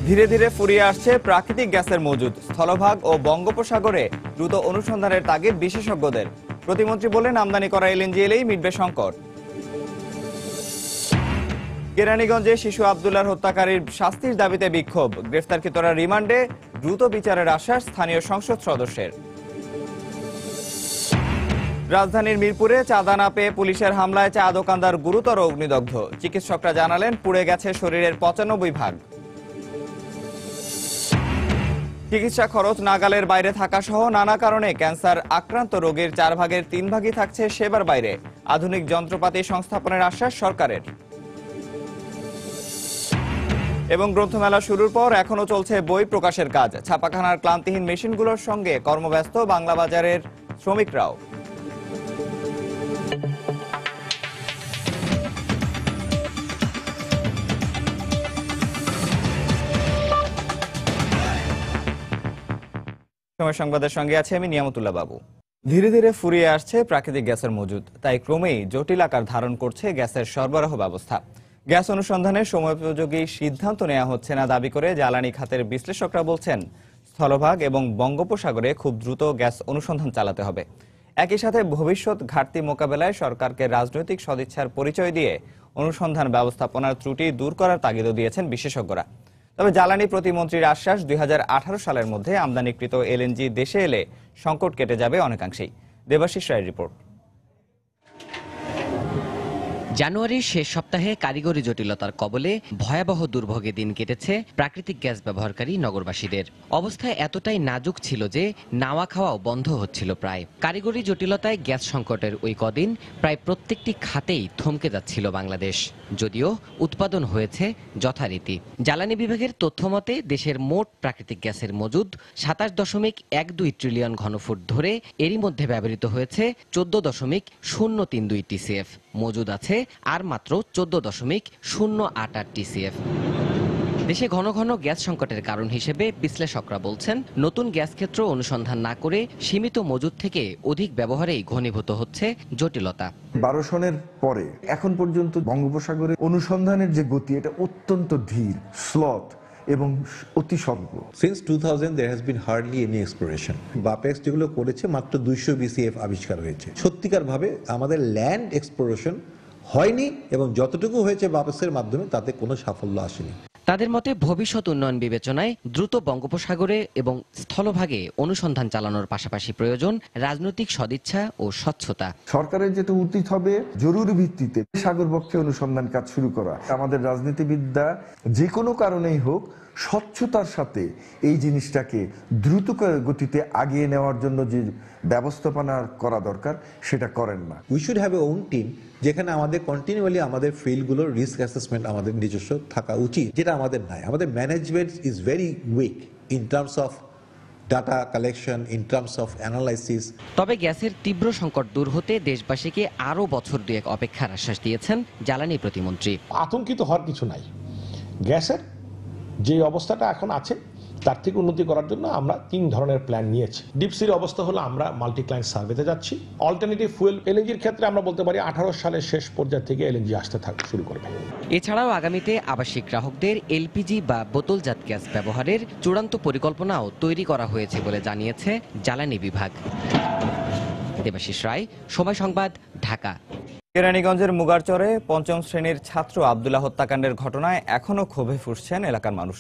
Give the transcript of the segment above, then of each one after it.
ধীরে ধীরে ফুরিয়ে আসছে প্রাকৃতিক গ্যাসের মজুদ। স্থলভাগ ও বঙ্গোপসাগরে দ্রুত অনুসন্ধানের তাগিদ বিশেষজ্ঞদের। প্রতিমন্ত্রী বলেন, আমদানি করা এলএনজি এলেই মিটবে সংকট। কেরানীগঞ্জে শিশু আব্দুল্লাহর হত্যাকারীর শাস্তির দাবিতে বিক্ষোভ। গ্রেফতারকৃতরা রিমান্ডে, দ্রুত বিচারের আশ্বাস স্থানীয় সংসদ সদস্যের। রাজধানীর মিরপুরে চাঁদা না পেয়ে পুলিশের হামলায় চা দোকানদার গুরুতর অগ্নিদগ্ধ। চিকিৎসকরা জানালেন, পুড়ে গেছে শরীরের ৯৫ ভাগ। চিকিৎসা খরচ নাগালের বাইরে থাকা সহ নানা কারণে ক্যান্সার আক্রান্ত রোগীর ৪ ভাগের ৩ ভাগই থাকছে সেবার বাইরে। আধুনিক যন্ত্রপাতি সংস্থাপনের আশ্বাস সরকারের। এবং গ্রন্থমেলা শুরুর পর এখনো চলছে বই প্রকাশের কাজ। ছাপাখানার ক্লান্তিহীন মেশিনগুলোর সঙ্গে কর্মব্যস্ত বাংলা বাজারের শ্রমিকরাও। সময় সংবাদের সঙ্গে আছে আমি নিয়ামতুল্লাহ বাবু। ধীরে ধীরে ফুরিয়ে আসছে প্রাকৃতিক গ্যাসের মজুদ, তাই ক্রমেই জটিল আকার ধারণ করছে গ্যাসের সরবরাহ ব্যবস্থা। গ্যাস অনুসন্ধানে সময়োপযোগী সিদ্ধান্ত নেওয়া হচ্ছে না দাবি করে জ্বালানি খাতের বিশ্লেষকরা বলছেন, স্থলভাগ এবং বঙ্গোপসাগরে খুব দ্রুত গ্যাস অনুসন্ধান চালাতে হবে। একই সাথে ভবিষ্যৎ ঘাটতি মোকাবেলায় সরকারকে রাজনৈতিক সদিচ্ছার পরিচয় দিয়ে অনুসন্ধান ব্যবস্থাপনার ত্রুটি দূর করার তাগিদও দিয়েছেন বিশেষজ্ঞরা। তবে জ্বালানি প্রতিমন্ত্রীর আশ্বাস, ২০১৮ সালের মধ্যে আমদানিকৃত এলএনজি দেশে এলে সংকট কেটে যাবে অনেকাংশেই। দেবাশিস রায়ের রিপোর্ট। জানুয়ারির শেষ সপ্তাহে কারিগরি জটিলতার কবলে ভয়াবহ দুর্ভোগে দিন কেটেছে প্রাকৃতিক গ্যাস ব্যবহারকারী নগরবাসীদের। অবস্থা এতটাই নাজুক ছিল যে নাওয়া খাওয়াও বন্ধ হচ্ছিল প্রায়। কারিগরি জটিলতায় গ্যাস সংকটের ওই কদিন প্রায় প্রত্যেকটি খাতেই থমকে যাচ্ছিল বাংলাদেশ, যদিও উৎপাদন হয়েছে যথারীতি। জ্বালানি বিভাগের তথ্যমতে দেশের মোট প্রাকৃতিক গ্যাসের মজুদ ২৭.১২ ট্রিলিয়ন ঘনফুট ধরে এরই মধ্যে ব্যবহৃত হয়েছে ১৪.০৩২ টিসিএফ। মজুদ আছে আর মাত্র ১৪.০৮৮ টিসিএফ। দেশে ঘন ঘন গ্যাস সংকটের কারণ হিসেবে বিশ্লেষকরা বলছেন, নতুন গ্যাস ক্ষেত্র অনুসন্ধান না করে সীমিত মজুদ থেকে অধিক ব্যবহারেই ঘনীভূত হচ্ছে জটিলতা। ১২ সনের পরে এখন পর্যন্ত বঙ্গোপসাগরে অনুসন্ধানের যে গতি, এটা অত্যন্ত ধীর, স্লথ এবং অতি স্বল্প। Since 2000 there has been hardly any exploration. Bapex যেগুলো করেছে মাত্র ২০০ বিসিএফ আবিষ্কার হয়েছে। সত্যিকার ভাবে আমাদের ল্যান্ড এক্সপ্লোরেশন হয়নি এবং যতটুকু হয়েছে বাপেক্সের মাধ্যমে তাতে কোনো সাফল্য আসেনি। তাদের মতে ভবিষ্যৎ উন্নয়ন বিবেচনায় দ্রুত বঙ্গোপসাগরে এবং স্থলভাগে অনুসন্ধান চালানোর পাশাপাশি প্রয়োজন রাজনৈতিক সদিচ্ছা ও স্বচ্ছতা। সরকারের যেটা উচিত হবে, জরুরি ভিত্তিতে সাগরবক্ষে অনুসন্ধান কাজ শুরু করা। আমাদের রাজনীতিবিদরা যে কোনো কারণেই হোক স্বচ্ছতার সাথে এই জিনিসটাকে দ্রুত গতিতে আগিয়ে নেওয়ার জন্য যে ব্যবস্থাপনা করা দরকার সেটা করেন না। We should have a own team, যেখানে আমাদের কন্টিনিউয়ালি আমাদের ফিল্ডগুলোর রিস্ক অ্যাসেসমেন্ট আমাদের নিজস্ব থাকা উচিত, যেটা আমাদের নাই। আমাদের management is very weak in terms of data collection, in terms of analysis. তবে গ্যাসের তীব্র সংকট দূর হতে দেশবাসীকে আরও বছর দুয়েক অপেক্ষার আশ্বাস দিয়েছেন জ্বালানি প্রতিমন্ত্রী। আতঙ্কিত হওয়ার কিছু নাই। গ্যাসের যে অবস্থাটা এখন আছে তার থেকে উন্নতি করার জন্য আমরা ৩ ধরনের প্ল্যান নিয়েছি। ডিপসির অবস্থা হলো আমরা মাল্টি ক্লায়েন্ট সার্ভেতে যাচ্ছি। অল্টারনেটিভ ফুয়েল এলএনজির ক্ষেত্রে আমরা বলতে পারি ১৮ সালের শেষ পর্যায় থেকে এলএনজি আসতে শুরু করবে। এছাড়াও আগামীতে আবাসিক গ্রাহকদের এলপিজি বা বোতলজাত গ্যাস ব্যবহারের চূড়ান্ত পরিকল্পনাও তৈরি করা হয়েছে বলে জানিয়েছে জ্বালানি বিভাগ। দেবাশিস রায়, সময় সংবাদ, ঢাকা। কেরানীগঞ্জের মুগারচরে ৫ম শ্রেণীর ছাত্র আব্দুল্লাহ হত্যাকাণ্ডের ঘটনায় এখনও ক্ষোভে ফুঁসছেন এলাকার মানুষ।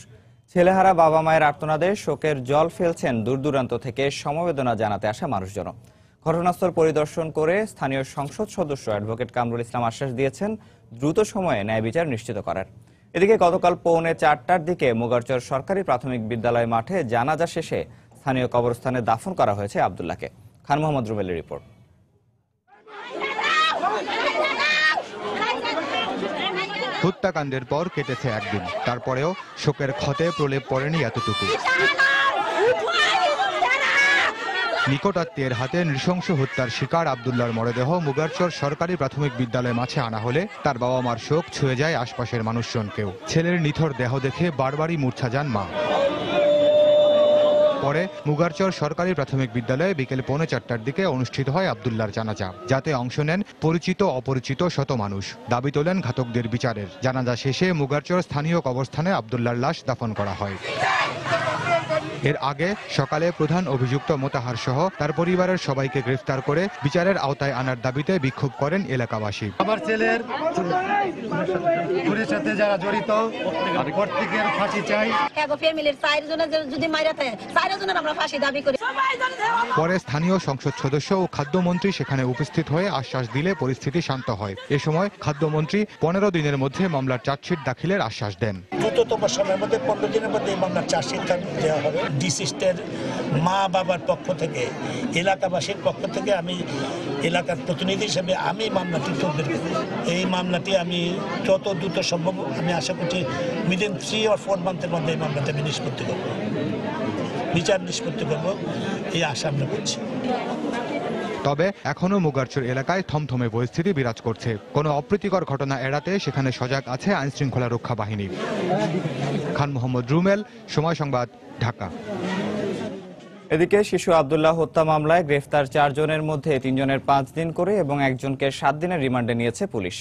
ছেলেহারা বাবা মায়ের আর্তনাদে শোকের জল ফেলছেন দূর দূরান্ত থেকে সমবেদনা জানাতে আসা মানুষজন। ঘটনাস্থল পরিদর্শন করে স্থানীয় সংসদ সদস্য অ্যাডভোকেট কামরুল ইসলাম আশ্বাস দিয়েছেন দ্রুত সময়ে ন্যায় বিচার নিশ্চিত করার। এদিকে গতকাল পৌনে ৪টার দিকে মুগারচর সরকারি প্রাথমিক বিদ্যালয় মাঠে জানাজা শেষে স্থানীয় কবরস্থানে দাফন করা হয়েছে আব্দুল্লাহকে। খান মোহাম্মদ রুমেলের রিপোর্ট। হত্যাকাণ্ডের পর কেটেছে একদিন, তারপরেও শোকের ক্ষতে প্রলেপ পড়েনি এতটুকু। নিকটাত্মীয়ের হাতে নৃশংস হত্যার শিকার আব্দুল্লাহর মরদেহ মুগারচর সরকারি প্রাথমিক বিদ্যালয় মাঠে আনা হলে তার বাবা মার শোক ছুঁয়ে যায় আশপাশের মানুষজনকেও। ছেলের নিথর দেহ দেখে বারবারই মূর্ছা যান মা। পরে মুগারচর সরকারি প্রাথমিক বিদ্যালয়ে বিকেল 4:45টার দিকে অনুষ্ঠিত হয় আব্দুল্লাহর জানাজা, যাতে অংশ নেন পরিচিত অপরিচিত শত মানুষ। দাবি তোলেন ঘাতকদের বিচারের। জানাজা শেষে মুগারচর স্থানীয় কবরস্থানে আব্দুল্লাহর লাশ দাফন করা হয়। এর আগে সকালে প্রধান অভিযুক্ত মোতাহার সহ তার পরিবারের সবাইকে গ্রেফতার করে বিচারের আওতায় আনার দাবিতে বিক্ষোভ করেন এলাকাবাসী। আমার ছেলের খুনের সাথে যারা জড়িত প্রত্যেকের ফাঁসি চাই। ফ্যামিলির 4 জনের যদি মাইরা থাকে 4 জনের আমরা ফাঁসি দাবি করি। পরে স্থানীয় সংসদ সদস্য ও খাদ্যমন্ত্রী সেখানে উপস্থিত হয়ে আশ্বাস দিলে পরিস্থিতি শান্ত হয়। এ সময় খাদ্যমন্ত্রী 15 দিনের মধ্যে মামলার চার্জশিট দাখিলের আশ্বাস দেন। দ্রুততম সময়ের মধ্যে 15 দিনের মধ্যে এই মামলার চার্জশিট দেওয়া হবে। ডিসিস্টের মা বাবার পক্ষ থেকে, এলাকাবাসীর পক্ষ থেকে আমি এলাকার প্রতিনিধি হিসেবে আমি মামলাটি তুলব। এই মামলাটি আমি যত দ্রুত সম্ভব আমি আশা করছি উইদিন 3 or 4 মান্থের মধ্যে এই মামলাটি আমি নিষ্পত্তি করব, বিচার নিষ্পত্তি করব, এই আশা আমরা করছি। তবে এখনো মুগারচর এলাকায় থমথমে পরিস্থিতি বিরাজ করছে। কোনো অপ্রীতিকর ঘটনা এড়াতে সেখানে সজাগ আছে আইনশৃঙ্খলা রক্ষা বাহিনী। খান মোহাম্মদ রুমেল, সময় সংবাদ, ঢাকা। এদিকে শিশু আব্দুল্লাহ হত্যা মামলায় গ্রেফতার 4 জনের মধ্যে 3 জনের 5 দিন করে এবং একজনকে 7 দিনের রিমান্ডে নিয়েছে পুলিশ।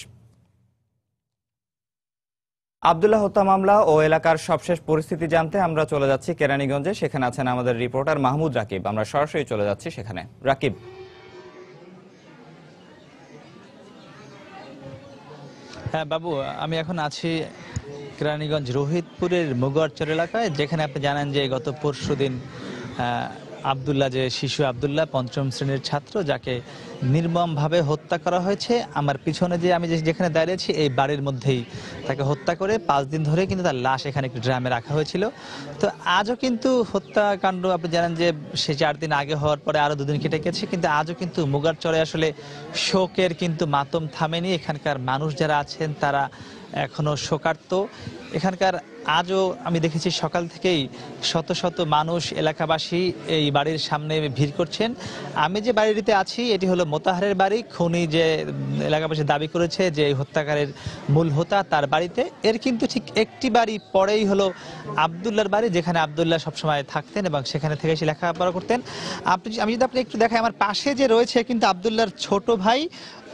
আব্দুল্লাহ হত্যা মামলা ও এলাকার সবশেষ পরিস্থিতি জানতে আমরা চলে যাচ্ছি কেরানীগঞ্জে। সেখানে আছেন আমাদের রিপোর্টার মাহমুদ রাকিব। আমরা সরাসরি চলে যাচ্ছি সেখানে। রাকিব। হ্যাঁ বাবু, আমি এখন আছি কেরানীগঞ্জ রোহিতপুরের মুগারচর এলাকায়, যেখানে আপনি জানেন যে গত পরশুদিন আব্দুল্লাহ, যে শিশু আব্দুল্লাহ 5ম শ্রেণীর ছাত্র, যাকে নির্মমভাবে হত্যা করা হয়েছে। আমার পিছনে যে আমি যেখানে দাঁড়িয়েছি এই বাড়ির মধ্যেই তাকে হত্যা করে 5 দিন ধরে কিন্তু তার লাশ এখানে একটি ড্রামে রাখা হয়েছিল। তো আজও কিন্তু হত্যাকাণ্ড, আপনি জানেন যে সে 4 দিন আগে হওয়ার পরে আরো 2 দিন কেটে গেছে, কিন্তু আজও কিন্তু মুগারচরে আসলে শোকের কিন্তু মাতম থামেনি। এখানকার মানুষ যারা আছেন তারা এখনো শোকার্ত। এখানকার আজও আমি দেখেছি সকাল থেকেই শত শত মানুষ, এলাকাবাসী এই বাড়ির সামনে ভিড় করছেন। আমি যে বাড়িটিতে আছি এটি হলো মোতাহারের বাড়ি। খুনি যে এলাকাবাসী দাবি করেছে যে এই হত্যাকারের মূল হোতা তার বাড়িতে, এর কিন্তু ঠিক একটি বাড়ি পরেই হলো আব্দুল্লাহর বাড়ি, যেখানে আব্দুল্লাহ সবসময় থাকতেন এবং সেখানে থেকে এসে লেখাপড়া করতেন। আমি যদি আপনি একটু দেখাই, আমার পাশে যে রয়েছে কিন্তু আব্দুল্লাহর ছোট ভাই,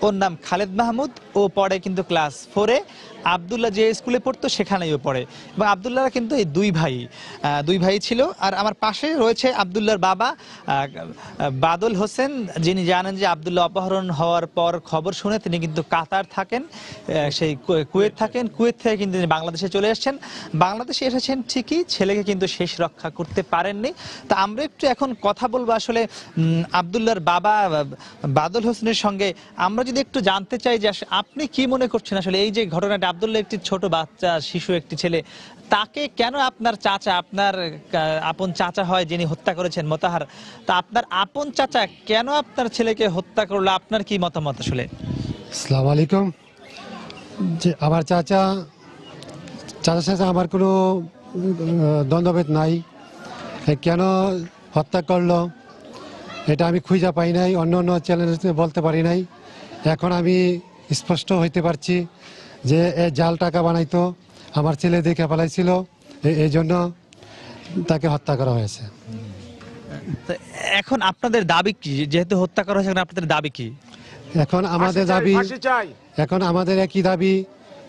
ওর নাম খালেদ মাহমুদ। ও পড়ে কিন্তু ক্লাস 4-এ। আব্দুল্লাহ যে স্কুলে পড়তো সেখানেই ও পড়ে। এবং আব্দুল্লাহরা কিন্তু এই দুই ভাই ছিল। আর আমার পাশে রয়েছে আব্দুল্লাহর বাবা বাদল হোসেন, যিনি জানেন যে আব্দুল্লাহ অপহরণ হওয়ার পর খবর শুনে তিনি কিন্তু কাতার থাকেন, সেই কুয়েত থাকেন। কুয়েত থেকে কিন্তু তিনি বাংলাদেশে চলে এসেছেন। বাংলাদেশে এসেছেন ঠিকই, ছেলেকে কিন্তু শেষ রক্ষা করতে পারেননি। তা আমরা একটু এখন কথা বলবো আসলে আব্দুল্লাহর বাবা বাদল হোসেনের সঙ্গে। আমরা যদি একটু জানতে চাই যে আপনি কি মনে করছেন আসলে এই যে ঘটনাটা, আব্দুল্লাহ একটি ছোট বাচ্চা, শিশু একটি ছেলে, তাকে কেন আপনার চাচা, আপনার আপন চাচা হয় যিনি হত্যা করেছেন মোতাহার, তা আপনার আপন চাচা কেন আপনার ছেলেকে হত্যা করলো? আপনার কি মতামত আসলে? আসসালামু আলাইকুম। যে আমার চাচার সাথে আমার কোনো দ্বন্দ্বভেদ নাই। কেন হত্যা করলো এটা আমি খুঁজে পাই নাই, অন্য অন্য চ্যানেলে বলতে পারি নাই। এখন আমি স্পষ্ট হইতে পারছি যে জাল টাকা বানাইতো, আমার ছেলে দেখে ফেলাইছিল, এই জন্য তাকে হত্যা করা হয়েছে। এখন আপনাদের দাবি কি? যেহেতু হত্যা করা হয়েছে, আপনাদের দাবি কি? এখন আমাদের একই দাবি,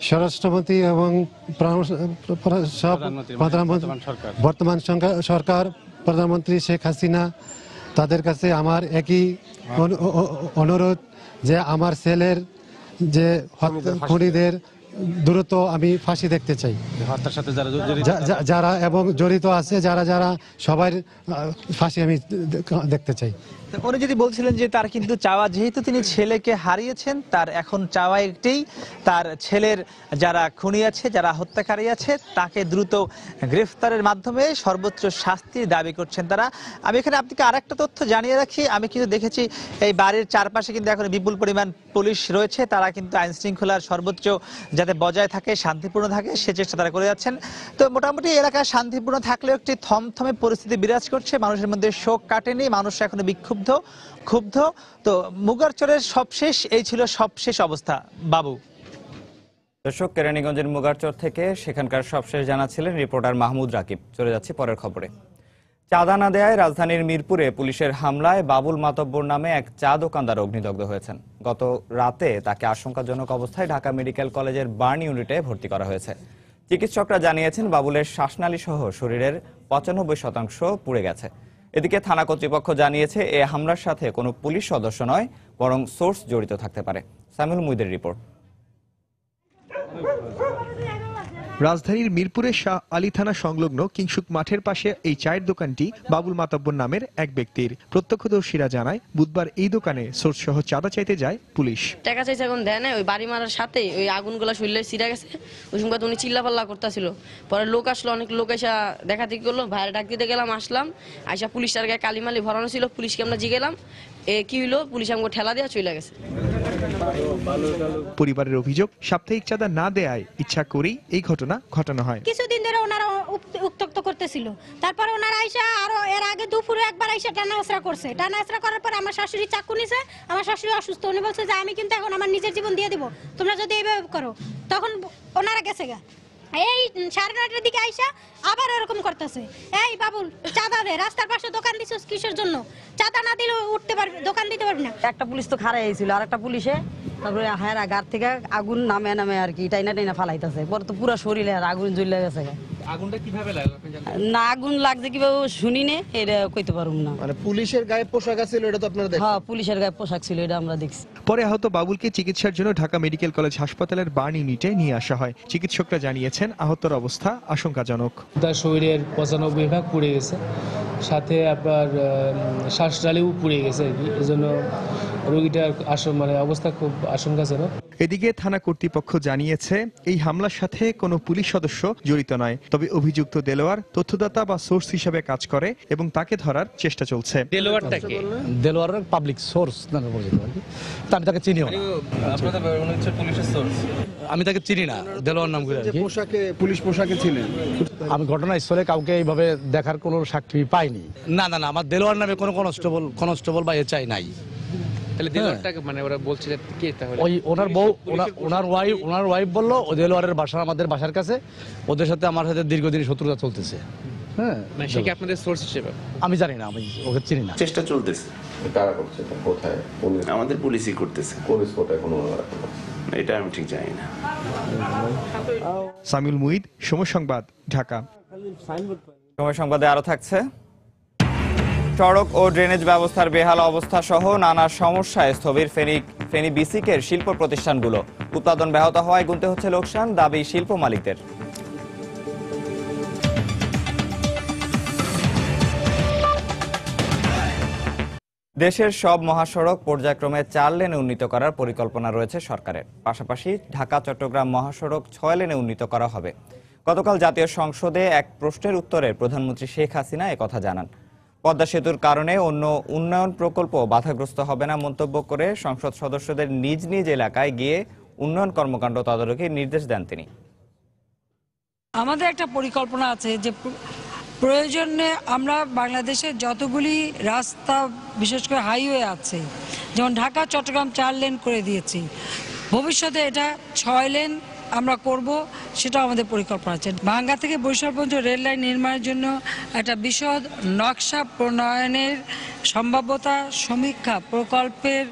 স্বরাষ্ট্রমন্ত্রী এবং বর্তমান সরকার, প্রধানমন্ত্রী শেখ হাসিনা, তাদের কাছে আমার একই অনুরোধ যে আমার ছেলের যে খুনিদের দ্রুত আমি ফাঁসি দেখতে চাই। হত্যার সাথে যারা এবং জড়িত আছে, যারা সবার ফাঁসি আমি দেখতে চাই। উনি যদি বলছিলেন যে তার কিন্তু চাওয়া, যেহেতু তিনি ছেলেকে হারিয়েছেন, তার এখন চাওয়া একটি, তার ছেলের যারা খুনি আছে, যারা হত্যাকারী আছে, তাকে দ্রুত গ্রেফতারের মাধ্যমে সর্বোচ্চ শাস্তির দাবি করছেন তারা। আমি এখানে আপনাকে আরেকটা তথ্য জানিয়ে রাখি, আমি কিন্তু দেখেছি এই বাড়ির চারপাশে কিন্তু এখন বিপুল পরিমাণ পুলিশ রয়েছে। তারা কিন্তু আইন শৃঙ্খলার সর্বোচ্চ যাতে বজায় থাকে, শান্তিপূর্ণ থাকে, সে চেষ্টা তারা করে যাচ্ছেন। তো মোটামুটি এলাকা শান্তিপূর্ণ থাকলেও একটি থমথমে পরিস্থিতি বিরাজ করছে। মানুষের মধ্যে শোক কাটেনি, মানুষ এখনো ক্ষুব্ধ। তো মুগারচরের এই ছিল সবশেষ অবস্থা। বাবু। দর্শক, কেরানীগঞ্জের মুগারচর থেকে সেখানকার সবশেষ জানাচ্ছিলেন রিপোর্টার মাহমুদ রাকিব। চলে যাচ্ছি পরের খবরে। চাঁদা না দেয়ায় রাজধানীর মিরপুরে পুলিশের হামলায় বাবুল মাতব্বর নামে এক চা দোকানদার অগ্নিদগ্ধ হয়েছেন। গত রাতে তাকে আশঙ্কাজনক অবস্থায় ঢাকা মেডিকেল কলেজের বার্ন ইউনিটে ভর্তি করা হয়েছে। চিকিৎসকরা জানিয়েছেন বাবুলের শ্বাসনালী সহ শরীরের ৯৫% পুড়ে গেছে। এদিকে থানা কর্তৃপক্ষ জানিয়েছে এ হামলার সাথে কোনো পুলিশ সদস্য নয়, বরং সোর্স জড়িত থাকতে পারে। সামিউল মুইদের রিপোর্ট। রাজধানীর মিরপুরের শাহ আলী থানা সংলগ্ন কিংসুক মাঠের পাশে এই চায়ের দোকানটি বাবুল মাতব্বর নামের এক ব্যক্তির। প্রত্যক্ষদর্শীরা জানায় বুধবার এই দোকানে সোর্স সহ চাঁদা চাইতে যায় পুলিশ। টাকা চাইছে এখন দেয় না, ওই বাড়ি মারার সাথে ওই আগুনগুলা শুনলে ছিঁড়া গেছে। ওই সময় উনি চিল্লাপাল্লা করতেছিল। পরে লোক আসলো, অনেক লোক এসে দেখাদেখি করলো। ভাইয়ের ডাক দিতে গেলাম, আসলাম, আইসা পুলিশটার গায়ে কালিমালি ভরানো ছিল। পুলিশকে আমরা জিগেলাম, কি হইলো, পুলিশ আমাকে ঠেলা দেওয়া চলে গেছে। পরিবারের অভিযোগ, সাপ্তাহিক চাঁদা না দেয়ায় ইচ্ছা করেই এই ঘটনা ঘটানো হয়। কিছুদিন ধরে ওনারা উত্তক্ত করতেছিল, তারপরে ওনারা আইসা আরো এর আগে দুপুরে একবার আইসা টানাহেঁচড়া করছে। টানাহেঁচড়া করার পর আমার শাশুড়ি চাকু নিছে। আমার শাশুড়ি অসুস্থ, উনি বলছে যে আমি কিন্তু এখন আমার নিজের জীবন দিয়ে দিব তোমরা যদি এইভাবে করো। তখন ওনারা গেছে গা। এই 9:30টার দিকে আইসা আবার এরকম করতেছে, এই বাবুল চাঁদা দে, রাস্তার পাশে দোকান দিছিস কিসের জন্য? চাঁদা না দিলে উঠতে পারবি, দোকান দিতে পারবি না। একটা পুলিশ তো খাড়াই ছিল, আর একটা পুলিশে তারপরে হায়রা গার থেকে আগুন নামে আর কি টাইনা টাইনা ফালাইতেছে। পরে তো পুরো শরীরে আর আগুন জ্বলে গেছে। আগুনটা কিভাবে লাগলো না, আগুন লাগছে কিভাবে শুনি নে, এটা কইতে পারুম না। মানে পুলিশের গায়ে পোশাক ছিল, এটা তো আপনারা দেখেন? হ্যাঁ, পুলিশের গায়ে পোশাক ছিল, এটা আমরা দেখছি। পরে আহত বাবুলকে চিকিৎসার জন্য ঢাকা মেডিকেল কলেজ হাসপাতালের বার্ন ইউনিটে নিয়ে আসা হয়। চিকিৎসকরা জানিয়েছেন আহতর অবস্থা আশঙ্কাজনক। তার শরীরের ৯৫% পুড়ে গেছে, সাথে আপনার শ্বাসনালীও পুড়ে গেছে আর কি। এজন্য রোগীটার অবস্থা খুব আশঙ্কাজনক। এদিকে থানা কর্তৃপক্ষ জানিয়েছে এই হামলার সাথে কোনো পুলিশ সদস্য জড়িত নয়, তবে অভিযুক্ত দেলোয়ার তথ্যদাতা বা সোর্স হিসেবে কাজ করে এবং তাকে ধরার চেষ্টা চলছে। দেলোয়ারটাকে দেলোয়ার পাবলিক সোর্স নামে পরিচিত আর কি। তা আমি তাকে চিনিও না। আপনাদের মনে হচ্ছে পুলিশের সোর্স? আমি তাকে চিনি না, দেলোয়ার নাম করে আর কি। পুলিশ পোশাকে ছিলেন? আমি ঘটনাস্থলে কাউকে এইভাবে দেখার কোনো সাক্ষী পাইনি। না, আমার দেলোয়ার নামে কোনো কনস্টেবল বা চাই নাই। তাহলে দেলোয়ারটাকে মানে ওরা বলছিল কে? তাহলে ওই ওনার বউ, ওনার ওয়াইফ বললো ও দেলোয়ারের বাসা আমাদের বাসার কাছে, ওদের সাথে আমার সাথে দীর্ঘদিন শত্রুতা চলতেছে। হ্যাঁ, সে কি আপনাদের সোর্স হিসেবে? আমি জানি না, আমি ওকে চিনি না। চেষ্টা চলতেছে। কারা করছে? কোথায়? আমাদের পুলিশই করতেছে। কোন স্পটে? কোনো এটা আমি ঠিক জানি না। সামিউল মুইদ, সময় সংবাদ, ঢাকা। সময় সংবাদে আরো থাকছে, সড়ক ও ড্রেনেজ ব্যবস্থার বেহাল অবস্থা সহ নানা সমস্যায় স্থবির ফেনী বিসিকের শিল্প প্রতিষ্ঠানগুলো। উৎপাদন ব্যাহত হওয়ায় গুনতে হচ্ছে লোকসান, দাবি শিল্প মালিকদের। দেশের সব মহাসড়ক পর্যায়ক্রমে 4 লেনে উন্নীত করার পরিকল্পনা রয়েছে সরকারের। পাশাপাশি ঢাকা চট্টগ্রাম মহাসড়ক 6 লেনে উন্নীত করা হবে। গতকাল জাতীয় সংসদে এক প্রশ্নের উত্তরে প্রধানমন্ত্রী শেখ হাসিনা একথা জানান। পদ্মা সেতুর কারণে অন্য উন্নয়ন প্রকল্প বাধাগ্রস্ত হবে না মন্তব্য করে সংসদ সদস্যদের নিজ নিজ এলাকায় গিয়ে উন্নয়ন কর্মকাণ্ড তদারকির নির্দেশ দেন তিনি। আমাদের একটা পরিকল্পনা আছে যে প্রয়োজনে আমরা বাংলাদেশের যতগুলি রাস্তা, বিশেষ করে হাইওয়ে আছে, যেমন ঢাকা চট্টগ্রাম 4 লেন করে দিয়েছি, ভবিষ্যতে এটা 6 লেন আমরা করব, সেটা আমাদের পরিকল্পনা আছে। ভাঙ্গা থেকে বরিশাল পর্যন্ত রেল লাইন নির্মাণের জন্য একটা বিশদ নকশা প্রণয়নের সম্ভাব্যতা সমীক্ষা, প্রকল্পের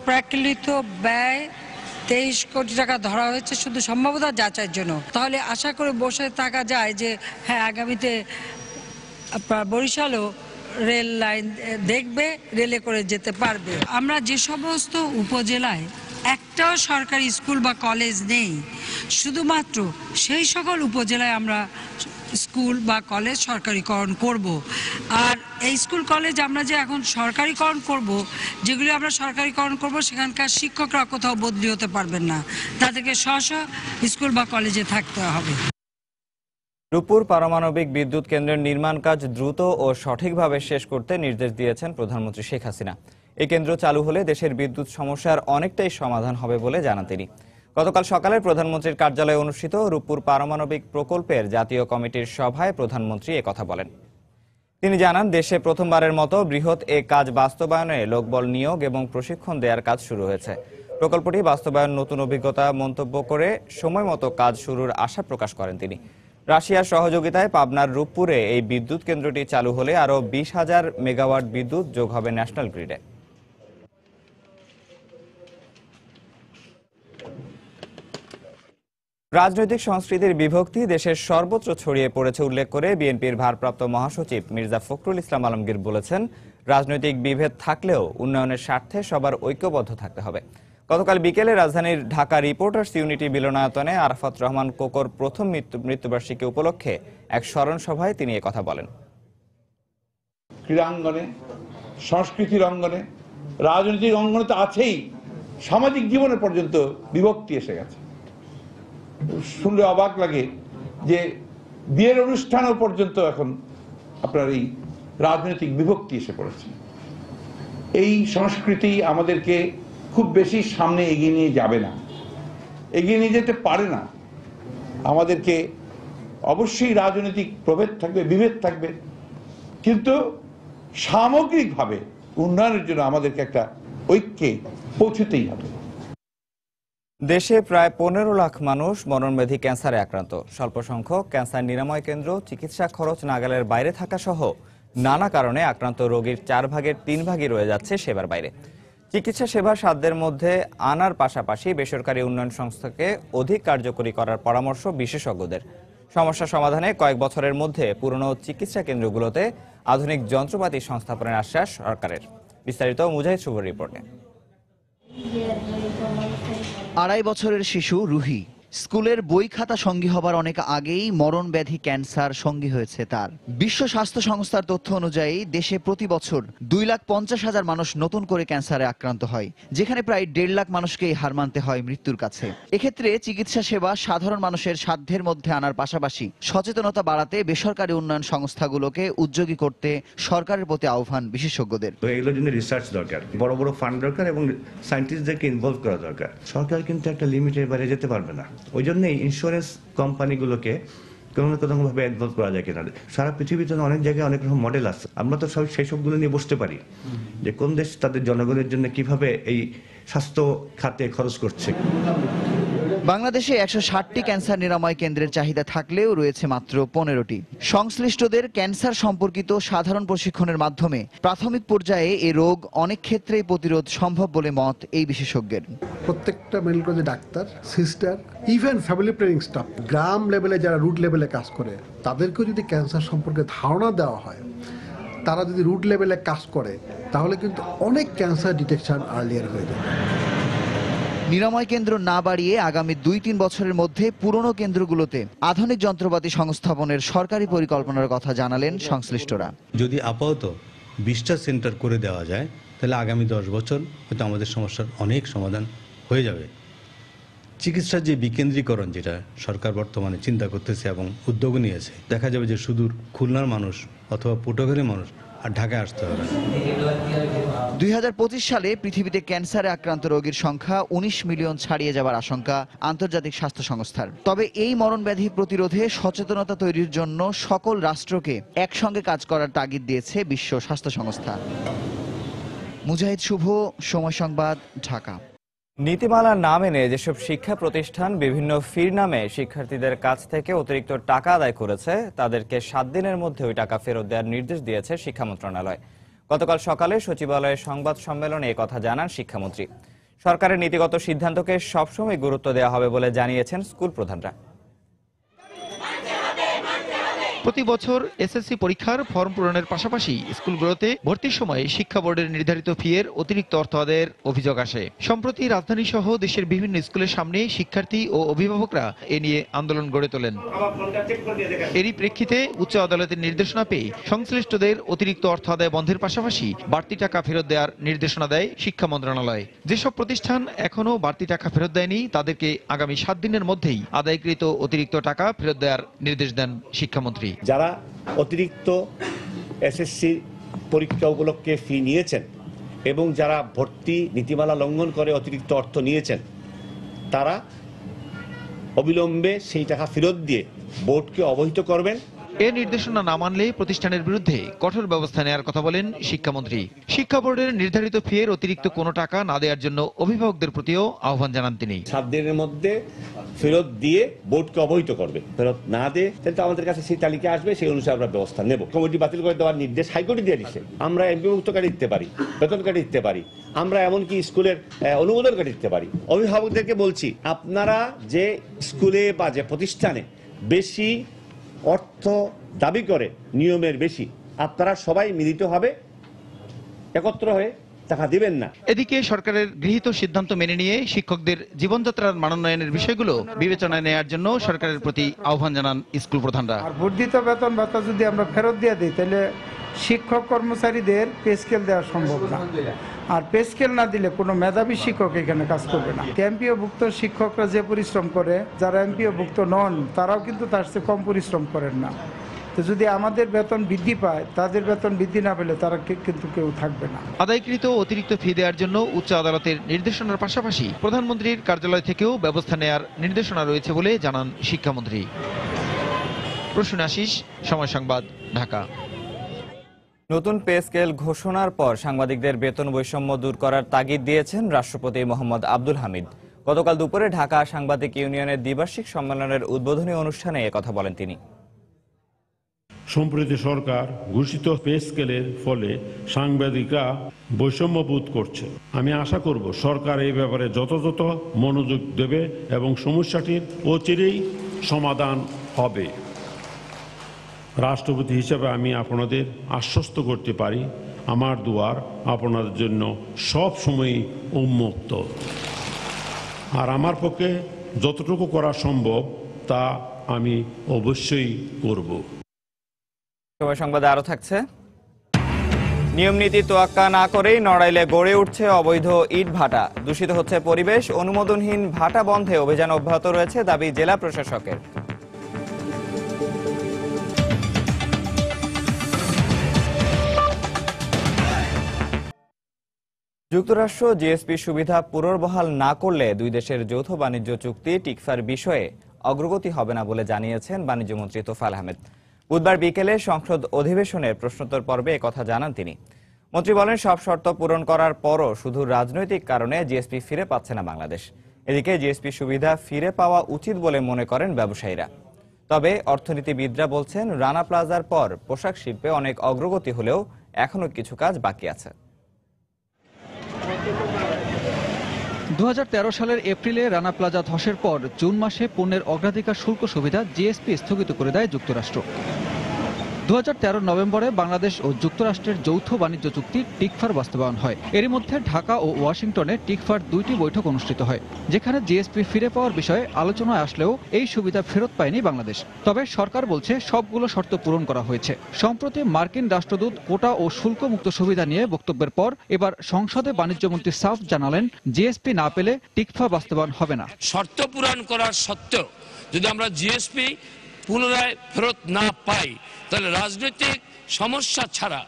প্রাকলিত ব্যয় 23 কোটি টাকা ধরা হয়েছে শুধু সম্ভাব্যতা যাচাইয়ের জন্য। তাহলে আশা করে বসে থাকা যায় যে হ্যাঁ, আগামীতে আপনার বরিশালও রেল লাইন দেখবে, রেলে করে যেতে পারবে। আমরা যে সমস্ত উপজেলায় একটাও সরকারি স্কুল বা কলেজ নেই, শুধুমাত্র সেই সকল উপজেলায় আমরা স্কুল বা কলেজ সরকারিকরণ করব। আর এই স্কুল কলেজ আমরা যে এখন সরকারিকরণ করব, যেগুলি আমরা সরকারিকরণ করব, সেখানকার শিক্ষকরা কোথাও বদলি হতে পারবেন না, তাদেরকে স্ব স্কুল বা কলেজে থাকতে হবে। রূপপুর পারমাণবিক বিদ্যুৎ কেন্দ্রের নির্মাণ কাজ দ্রুত ও সঠিকভাবে শেষ করতে নির্দেশ দিয়েছেন প্রধানমন্ত্রী শেখ হাসিনা। এই কেন্দ্র চালু হলে দেশের বিদ্যুৎ সমস্যার অনেকটাই সমাধান হবে বলে জানান তিনি। গতকাল সকালে প্রধানমন্ত্রীর কার্যালয়ে অনুষ্ঠিত রূপপুর পারমাণবিক প্রকল্পের জাতীয় কমিটির সভায় প্রধানমন্ত্রী একথা বলেন। তিনি জানান, দেশে প্রথমবারের মতো বৃহৎ এ কাজ বাস্তবায়নে লোকবল নিয়োগ এবং প্রশিক্ষণ দেওয়ার কাজ শুরু হয়েছে। প্রকল্পটি বাস্তবায়ন নতুন অভিজ্ঞতা মন্তব্য করে সময় মতো কাজ শুরুর আশা প্রকাশ করেন তিনি। রাশিয়ার সহযোগিতায় পাবনার রূপপুরে এই বিদ্যুৎ কেন্দ্রটি চালু হলে আরও 20,000 মেগাওয়াট বিদ্যুৎ যোগ হবে ন্যাশনাল গ্রিডে। রাজনৈতিক সংস্কৃতির বিভক্তি দেশের সর্বত্র ছড়িয়ে পড়েছে উল্লেখ করে বিএনপির ভারপ্রাপ্ত মহাসচিব মির্জা ফখরুল ইসলাম আলমগীর বলেছেন, রাজনৈতিক বিভেদ থাকলেও উন্নয়নের স্বার্থে সবার ঐক্যবদ্ধ থাকতে হবে। গতকাল বিকেলে রাজধানীর ঢাকা রিপোর্টার্স ইউনিটি মিলনায়তনে আরাফাত রহমান কোকোর প্রথম মৃত্যুবার্ষিকী উপলক্ষে এক স্মরণ সভায় তিনি একথা বলেন। ক্রীড়াঙ্গনে, সংস্কৃতির অঙ্গনে, রাজনৈতিক অঙ্গনে তো আছেই, সামাজিক জীবনে পর্যন্ত বিভক্তি এসে গেছে। শুনলে অবাক লাগে যে বিয়ের অনুষ্ঠানও পর্যন্ত এখন আপনার এই রাজনৈতিক বিভক্তি এসে পড়েছে। এই সংস্কৃতি আমাদেরকে খুব বেশি সামনে এগিয়ে নিয়ে যাবে না, এগিয়ে নিয়ে যেতে পারে না। আমাদেরকে অবশ্যই রাজনৈতিক প্রভেদ থাকবে, বিভেদ থাকবে, কিন্তু সামগ্রিকভাবে উন্নয়নের জন্য আমাদেরকে একটা ঐক্যে পৌঁছতেই হবে। দেশে প্রায় 15 লাখ মানুষ মরণব্যাধি ক্যান্সারে আক্রান্ত। স্বল্প সংখ্যক ক্যান্সার নিরাময় কেন্দ্র, চিকিৎসা খরচ নাগালের বাইরে থাকা সহ নানা কারণে আক্রান্ত রোগীর 4 ভাগের 3 ভাগই রয়ে যাচ্ছে সেবার বাইরে। চিকিৎসা সেবা সাধ্যের মধ্যে আনার পাশাপাশি বেসরকারি উন্নয়ন সংস্থাকে অধিক কার্যকরী করার পরামর্শ বিশেষজ্ঞদের। সমস্যা সমাধানে কয়েক বছরের মধ্যে পুরনো চিকিৎসা কেন্দ্রগুলোতে আধুনিক যন্ত্রপাতি সংস্থাপনের আশ্বাস সরকারের। বিস্তারিত মুজাহিদ শুভর রিপোর্টে। 2.5 বছরের শিশু রুহি স্কুলের বই খাতা সঙ্গী হবার অনেক আগেই মরণ ব্যাধি ক্যান্সার সঙ্গী হয়েছে তার। বিশ্ব স্বাস্থ্য সংস্থার তথ্য অনুযায়ী দেশে প্রতি বছর 2,50,000 মানুষ নতুন করে ক্যান্সারে আক্রান্ত হয়, যেখানে প্রায় 1.5 লাখ মানুষকেই হার মানতে হয় মৃত্যুর কাছে। এক্ষেত্রে চিকিৎসা সেবা সাধারণ মানুষের সাধ্যের মধ্যে আনার পাশাপাশি সচেতনতা বাড়াতে বেসরকারি উন্নয়ন সংস্থাগুলোকে উদ্যোগী করতে সরকারের প্রতি আহ্বান বিশেষজ্ঞদের। তো এগুলোর জন্য রিসার্চ দরকার, বড় বড় ফান্ড দরকার এবং সায়েন্টিস্টদেরকে ইনভলভ করা দরকার। সরকার কিন্তু একটা লিমিটের বাইরে যেতে পারবে না। ওই জন্যই ইন্স্যুরেন্স কোম্পানিগুলোকে কোনো না কোনোভাবে ইনভলভ করা যায় কিনা। সারা পৃথিবীতে অনেক জায়গায় অনেক রকম মডেল আছে, আমরা তো সব সেই সবগুলো নিয়ে বসতে পারি যে কোন দেশ তাদের জনগণের জন্য কিভাবে এই স্বাস্থ্য খাতে খরচ করছে। বাংলাদেশে 160টি ক্যান্সার নিরাময় কেন্দ্রের চাহিদা থাকলেও রয়েছে মাত্র 15টি। সংশ্লিষ্টদের ক্যান্সার সম্পর্কিত সাধারণ প্রশিক্ষণের মাধ্যমে প্রাথমিক পর্যায়ে এ রোগ অনেক ক্ষেত্রেই প্রতিরোধ সম্ভব বলে মত এই বিশেষজ্ঞের। প্রত্যেকটা মেডিকেল কলেজে ডাক্তার, sister, even family planning staff, গ্রাম লেভেলে যারা রুট লেভেলে কাজ করে তাদেরকেও যদি ক্যান্সার সম্পর্কে ধারণা দেওয়া হয়, তারা যদি রুট লেভেলে কাজ করে, তাহলে কিন্তু অনেক ক্যান্সার ডিটেকশন আর্লিয়ার হয়ে যাবে। নিরাময় কেন্দ্র না বাড়িয়ে আগামী 2-3 বছরের মধ্যে পুরনো কেন্দ্রগুলোতে আধুনিক যন্ত্রপাতি সংস্থাপনের সরকারি পরিকল্পনার কথা জানালেন সংশ্লিষ্টরা। যদি আপাতত 20টা সেন্টার করে দেওয়া যায়, তাহলে আগামী 10 বছর হয়তো আমাদের সমস্যার অনেক সমাধান হয়ে যাবে। চিকিৎসার যে বিকেন্দ্রীকরণ, যেটা সরকার বর্তমানে চিন্তা করতেছে এবং উদ্যোগ নিয়েছে, দেখা যাবে যে সুদূর খুলনার মানুষ অথবা পটুয়াখালীর মানুষ আর ঢাকায় আসতে হবে। 2025 সালে পৃথিবীতে ক্যান্সারে আক্রান্ত রোগীর সংখ্যা 19 মিলিয়ন ছাড়িয়ে যাবার আশঙ্কা আন্তর্জাতিক স্বাস্থ্য সংস্থার। তবে এই মরণব্যাধি প্রতিরোধে সচেতনতা তৈরির জন্য সকল রাষ্ট্রকে একসঙ্গে কাজ করার তাগিদ দিয়েছে বিশ্ব স্বাস্থ্য সংস্থা। মুজাহিদ শুভ, সময় সংবাদ, ঢাকা। নীতিমালা না মেনে যেসব শিক্ষা প্রতিষ্ঠান বিভিন্ন ফির নামে শিক্ষার্থীদের কাছ থেকে অতিরিক্ত টাকা আদায় করেছে, তাদেরকে 7 দিনের মধ্যে ওই টাকা ফেরত দেওয়ার নির্দেশ দিয়েছে শিক্ষা মন্ত্রণালয়। গতকাল সকালে সচিবালয়ে সংবাদ সম্মেলনে এই কথা জানান শিক্ষামন্ত্রী। সরকারের নীতিগত সিদ্ধান্তকে সবসময় গুরুত্ব দেওয়া হবে বলে জানিয়েছেন স্কুল প্রধানরা। প্রতি বছর এসএসসি পরীক্ষার ফর্ম পূরণের পাশাপাশি স্কুলগুলোতে ভর্তির সময় শিক্ষা বোর্ডের নির্ধারিত ফিয়ের অতিরিক্ত অর্থ আদায়ের অভিযোগ আসে। সম্প্রতি রাজধানী সহ দেশের বিভিন্ন স্কুলের সামনে শিক্ষার্থী ও অভিভাবকরা এ নিয়ে আন্দোলন গড়ে তোলেন। এরই প্রেক্ষিতে উচ্চ আদালতের নির্দেশনা পেয়ে সংশ্লিষ্টদের অতিরিক্ত অর্থ আদায় বন্ধের পাশাপাশি বাড়তি টাকা ফেরত দেওয়ার নির্দেশনা দেয় শিক্ষা মন্ত্রণালয়। যেসব প্রতিষ্ঠান এখনো বাড়তি টাকা ফেরত দেয়নি, তাদেরকে আগামী 7 দিনের মধ্যেই আদায়কৃত অতিরিক্ত টাকা ফেরত দেওয়ার নির্দেশ দেন শিক্ষামন্ত্রী। যারা অতিরিক্ত এসএসসি পরীক্ষা উপলক্ষে ফি নিয়েছেন এবং যারা ভর্তি নীতিমালা লঙ্ঘন করে অতিরিক্ত অর্থ নিয়েছেন, তারা অবিলম্বে সেই টাকা ফেরত দিয়ে বোর্ডকে অবহিত করবেন এ নির্দেশনা না মানলে প্রতিষ্ঠানের বিরুদ্ধে কঠোর ব্যবস্থা নেওয়ার কথা বলেন শিক্ষামন্ত্রী। শিক্ষা বোর্ডের নির্ধারিত ফিয়ের অতিরিক্ত কোনো টাকা না দেওয়ার জন্য অভিভাবকদের প্রতিও আহ্বান জানান তিনি। 7 দিনের মধ্যে ফেরত দিয়ে বোর্ডকে অবহিত করবে। ফেরত না দিয়ে তাহলে তো আমাদের কাছে সেই তালিকা আসবে, সেই অনুসারে আমরা ব্যবস্থা নেব। কমিটি বাতিল করে দেওয়ার নির্দেশ হাইকোর্টে দিয়ে দিচ্ছে। আমরা এমপি মুক্ত কার্ড দিতে পারি, বেতন কার্ড দিতে পারি, আমরা এমনকি স্কুলের অনুমোদন কার্ড দিতে পারি। অভিভাবকদেরকে বলছি, আপনারা যে স্কুলে বা যে প্রতিষ্ঠানে বেশি অর্থ দাবি করে নিয়মের বেশি, আপনারা সবাই মিলিত হবে, একত্র হয়ে টাকা দিবেন না। এদিকে সরকারের গৃহীত সিদ্ধান্ত মেনে নিয়ে শিক্ষকদের জীবনযাত্রার মানোন্নয়নের বিষয়গুলো বিবেচনায় নেওয়ার জন্য সরকারের প্রতি আহ্বান জানান স্কুল প্রধানরা। আর বর্ধিত বেতন ভাতা যদি আমরা ফেরত দিয়ে দিই, তাহলে শিক্ষক কর্মচারীদের পে স্কেল দেওয়া সম্ভব না। আর পে স্কেল না দিলে কোনো মেধাবী শিক্ষক এখানে কাজ করবে না। এমপিওভুক্ত শিক্ষকরা যে পরিশ্রম করে, যারা এমপিওভুক্ত নন তারাও কিন্তু তার চেয়ে কম পরিশ্রম করেন না। তো যদি আমাদের বেতন বৃদ্ধি পায়, তাদের বেতন বৃদ্ধি না পেলে তারা কিন্তু কেউ থাকবে না। আদায়কৃত অতিরিক্ত ফি দেওয়ার জন্য উচ্চ আদালতের নির্দেশনার পাশাপাশি প্রধানমন্ত্রীর কার্যালয় থেকেও ব্যবস্থা নেওয়ার নির্দেশনা রয়েছে বলে জানান শিক্ষামন্ত্রী। প্রসূন আশিস, সময় সংবাদ, ঢাকা। নতুন পে স্কেল ঘোষণার পর সাংবাদিকদের বেতন বৈষম্য দূর করার তাগিদ দিয়েছেন রাষ্ট্রপতি মোহাম্মদ আব্দুল হামিদ। গতকাল দুপুরে ঢাকা সাংবাদিক ইউনিয়নের দ্বিবার্ষিক সম্মেলনের উদ্বোধনী অনুষ্ঠানে একথা বলেন তিনি। সম্প্রতি সরকার ঘোষিত পে স্কেলের ফলে সাংবাদিকরা বৈষম্য বোধ করছে। আমি আশা করব সরকার এই ব্যাপারে যথাযথ মনোযোগ দেবে এবং সমস্যাটির অচিরেই সমাধান হবে। রাষ্ট্রপতি হিসেবে আমি আপনাদের আশ্বস্ত করতে পারি, আমার দুয়ার আপনাদের জন্য সব সময়ই উন্মুক্ত। আর আমার পক্ষে যতটুকু করা সম্ভব তা আমি অবশ্যই করব। সময় সংবাদে আরো থাকছে, নিয়ম নীতি তোয়াক্কা না করেই নড়াইলে গড়ে উঠছে অবৈধ ইট ভাটা, দূষিত হচ্ছে পরিবেশ, অনুমোদনহীন ভাটা বন্ধে অভিযান অব্যাহত রয়েছে দাবি জেলা প্রশাসকের। যুক্তরাষ্ট্র জিএসপি সুবিধা পুনর্বহাল না করলে দুই দেশের যৌথ বাণিজ্য চুক্তি টিকফার বিষয়ে অগ্রগতি হবে না বলে জানিয়েছেন বাণিজ্যমন্ত্রী তোফাল আহমেদ। বুধবার বিকেলে সংসদ অধিবেশনের প্রশ্নোত্তর পর্বে একথা জানান তিনি। মন্ত্রী বলেন, সব শর্ত পূরণ করার পরও শুধু রাজনৈতিক কারণে জিএসপি ফিরে পাচ্ছে না বাংলাদেশ। এদিকে জিএসপি সুবিধা ফিরে পাওয়া উচিত বলে মনে করেন ব্যবসায়ীরা। তবে অর্থনীতিবিদরা বলছেন, রানা প্লাজার পর পোশাক শিল্পে অনেক অগ্রগতি হলেও এখনো কিছু কাজ বাকি আছে। 2013 সালের এপ্রিলে রানা প্লাজা ধসের পর জুন মাসে পণ্যের অগ্রাধিকার শুল্ক সুবিধা জিএসপি স্থগিত করে দেয় যুক্তরাষ্ট্র। 2013 নভেম্বরে বাংলাদেশ ও যুক্তরাষ্ট্রের যৌথ বাণিজ্য চুক্তি টিকফার বাস্তবায়ন হয়। এরই মধ্যে ঢাকা ও ওয়াশিংটনে টিকফার 2টি বৈঠক অনুষ্ঠিত হয়, যেখানে জিএসপি ফিরে পাওয়ার বিষয়ে আলোচনায় আসলেও এই সুবিধা ফেরত পায়নি বাংলাদেশ। তবে সরকার বলছে সবগুলো শর্ত পূরণ করা হয়েছে। সম্প্রতি মার্কিন রাষ্ট্রদূত কোটা ও শুল্কমুক্ত সুবিধা নিয়ে বক্তব্যের পর এবার সংসদে বাণিজ্যমন্ত্রী সাফ জানালেন, জিএসপি না পেলে টিকফা বাস্তবায়ন হবে না। শর্ত পূরণ করার সত্ত্বেও যদি আমরা জিএসপি পুনরায় ফেরত না পাই, তাহলে রাজনৈতিক সমস্যা ছাড়া,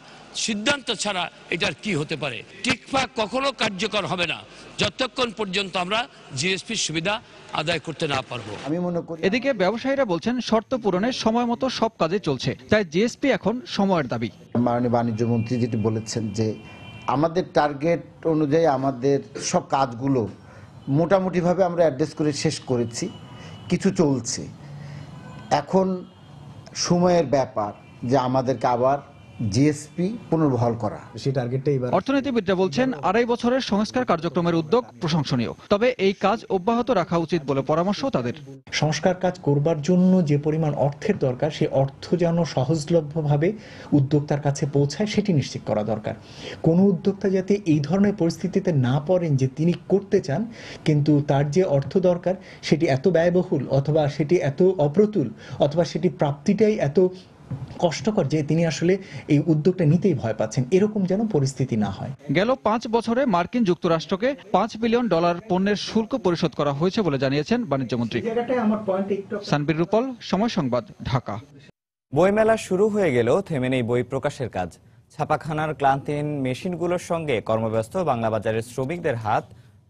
সিদ্ধান্ত ছাড়া এটার কি হতে পারে? টিকফা কখনো কার্যকর হবে না যতক্ষণ পর্যন্ত আমরা জিএসপি সুবিধা আদায় করতে না পারবো। আমি মনে করি। এদিকে ব্যবসায়ীরা বলছেন, শর্ত পূরণের সময় মতো সব কাজে চলছে, তাই জিএসপি এখন সময়ের দাবি। মাননীয় বাণিজ্যমন্ত্রী যেটি বলেছেন যে আমাদের টার্গেট অনুযায়ী আমাদের সব কাজগুলো মোটামুটিভাবে আমরা অ্যাড্রেস করে শেষ করেছি, কিছু চলছে। এখন সময়ের ব্যাপার যে আমাদেরকে আবার জিএসপি পুনর্বহাল করা, সেই টার্গেটটাই। অর্থনীতিবিদরা বলছেন, 2.5 বছরের সংস্কার কার্যক্রমের উদ্যোগ প্রশংসনীয়, তবে এই কাজ অব্যাহত রাখা উচিত বলে পরামর্শ তাদের। সংস্কার কাজ করবার জন্য যে পরিমাণ অর্থের দরকার, সেই অর্থ যেন সহজলভ্যভাবে উদ্যোক্তার কাছে পৌঁছায় সেটি নিশ্চিত করা দরকার। কোনো উদ্যোক্তা যাতে এই ধরনের পরিস্থিতিতে না পড়েন যে তিনি করতে চান কিন্তু তার যে অর্থ দরকার সেটি এত ব্যয়বহুল, অথবা সেটি এত অপ্রতুল, অথবা সেটি প্রাপ্তিটাই এত কষ্টকর যে তিনি আসলে এই উদ্যোগটা নিতেই ভয় পাচ্ছেন, এরকম যেন পরিস্থিতি না হয়। গেল 5 বছরে মার্কিন যুক্তরাষ্ট্রকে $5 বিলিয়ন পণ্যের শুল্ক পরিশোধ করা হয়েছে বলে জানিয়েছেন বাণিজ্যমন্ত্রী। সানবীর রূপল, সময় সংবাদ, ঢাকা। বইমেলা শুরু হয়ে গেলেও থেমে নেই বই প্রকাশের কাজ। ছাপাখানার ক্লান্তিহীন মেশিনগুলোর সঙ্গে কর্মব্যস্ত বাংলা বাজারের শ্রমিকদের হাত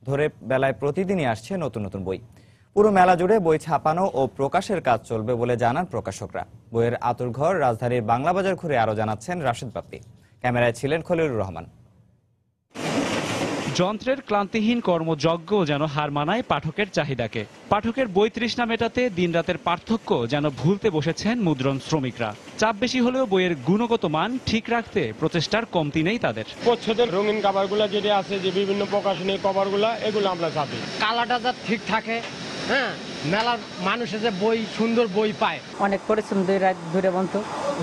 ধরে বেলায় প্রতিদিনই আসছে নতুন নতুন বই। পুরো মেলা জুড়ে বই ছাপানো ও প্রকাশের কাজ চলবে বলে জানান প্রকাশকরা। বইয়ের আতুরঘর রাজধানীর বাংলা বাজার ঘুরে আরো জানাচ্ছেন রাশেদ বাপ্পি। ক্যামেরায় ছিলেন খলিলুর রহমান। যন্ত্রের ক্লান্তিহীন কর্মযজ্ঞ যেন হার মানায় পাঠকের চাহিদাকে। পাঠকের বই তৃষ্ণা মেটাতে দিনরাতের পার্থক্য যেন ভুলতে বসেছেন মুদ্রণ শ্রমিকরা। চাপ বেশি হলেও বইয়ের গুণগত মান ঠিক রাখতে প্রচেষ্টার কমতি নেই তাদের। প্রচ্ছদের রঙিন কভারগুলো যেটা আছে, যে বিভিন্ন প্রকাশনীর কভারগুলো, এগুলো আমরা চাপি কালারটা যা ঠিক থাকে। হ্যাঁ, মেলার মানুষের যে বই, সুন্দর বই পায়। অনেক পরিশ্রম ধরে বন্ধু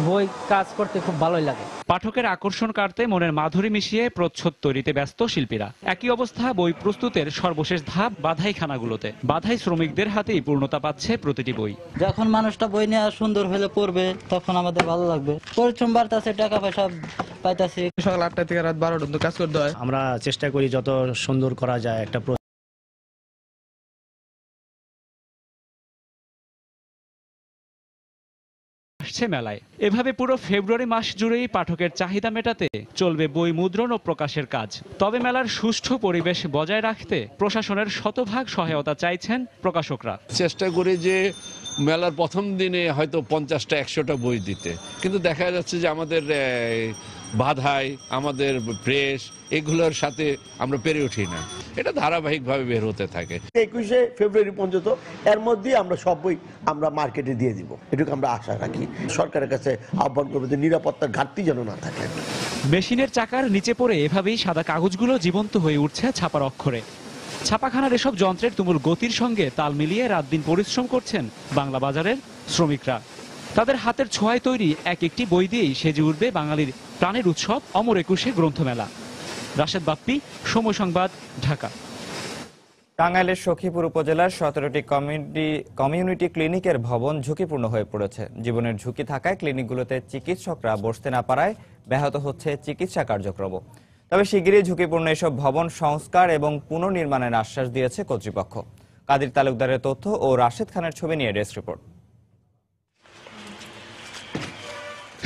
বই কাজ করতে খুব ভালোই লাগে। পাঠকের আকর্ষণ কাটতে মনের মাধুরী মিশিয়ে প্রচ্ছদ তৈরিতে ব্যস্ত শিল্পীরা। একই অবস্থা বই প্রস্তুতের সর্বশেষ ধাপ বাধাইখানাগুলোতে। বাধাই শ্রমিকদের হাতেই পূর্ণতা পাচ্ছে প্রতিটি বই। যখন মানুষটা বই নিয়ে সুন্দর হলে পড়বে তখন আমাদের ভালো লাগবে। পরিশ্রম বাড়তেছে, টাকা পয়সা পাইতেছি। সকাল 8টা থেকে রাত 12টা পর্যন্ত কাজ করতে হয়। আমরা চেষ্টা করি যত সুন্দর করা যায় একটা মেলায়। এভাবে পুরো ফেব্রুয়ারি মাস জুড়েই পাঠকের চাহিদা মেটাতে চলবে বই মুদ্রণ ও প্রকাশের কাজ। তবে মেলার সুষ্ঠু পরিবেশ বজায় রাখতে প্রশাসনের শতভাগ সহায়তা চাইছেন প্রকাশকরা। চেষ্টা করি যে মেলার প্রথম দিনে হয়তো 50টা 100টা বই দিতে, কিন্তু দেখা যাচ্ছে যে আমাদের বাধাই, আমাদের প্রেস, এগুলোর সাথে আমরা পেরে উঠি না। এটা ধারাবাহিকভাবে বের হতে থাকে। 21শে ফেব্রুয়ারি পর্যন্ত এর মধ্যে আমরা সব বই আমরা মার্কেটে দিয়ে দিব, এটুকু আমরা আশা রাখি। সরকারের কাছে আহ্বান করবো যে নিরাপত্তার ঘাটতি যেন না থাকে। মেশিনের চাকার নিচে পড়ে এভাবেই সাদা কাগজগুলো জীবন্ত হয়ে উঠছে ছাপার অক্ষরে। ছাপাখানার এসব যন্ত্রের তুমুল গতির সঙ্গে তাল মিলিয়ে রাত দিন পরিশ্রম করছেন বাংলা বাজারের শ্রমিকরা। তাদের হাতের ছোঁয়ায় তৈরি এক একটি বই দিয়েই সেজে উঠবে বাঙালির প্রাণের উৎসব অমর একুশে গ্রন্থমেলা। রাশেদ বাপ্পি, সময় সংবাদ, ঢাকা। টাঙ্গাইলের সখীপুর উপজেলার 17টি কমিউনিটি ক্লিনিকের ভবন ঝুঁকিপূর্ণ হয়ে পড়েছে। জীবনের ঝুঁকি থাকায় ক্লিনিকগুলোতে চিকিৎসকরা বসতে না পারায় ব্যাহত হচ্ছে চিকিৎসা কার্যক্রম। তবে শিগগিরই ঝুঁকিপূর্ণ এসব ভবন সংস্কার এবং পুনর্নির্মাণের আশ্বাস দিয়েছে কর্তৃপক্ষ। কাদির তালুকদারের তথ্য ও রাশেদ খানের ছবি নিয়ে ডেস্ক রিপোর্ট।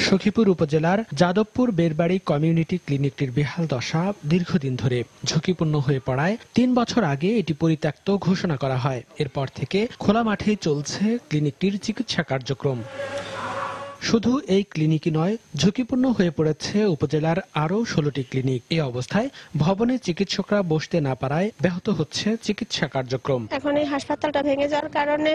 সখীপুর উপজেলার যাদবপুর বেরবাড়ি কমিউনিটি ক্লিনিকটির বেহাল দশা দীর্ঘদিন ধরে ঝুঁকিপূর্ণ হয়ে পড়ায় 3 বছর আগে এটি পরিত্যক্ত ঘোষণা করা হয়। এরপর থেকে খোলা মাঠেই চলছে ক্লিনিকটির চিকিৎসা কার্যক্রম। শুধু এই ক্লিনিকই নয়, ঝুঁকিপূর্ণ হয়ে পড়েছে উপজেলার আরও 16টি ক্লিনিক। এই অবস্থায় ভবনে চিকিৎসকরা বসতে না পারায় ব্যাহত হচ্ছে চিকিৎসা কার্যক্রম। এখন এই হাসপাতালটা ভেঙে যাওয়ার কারণে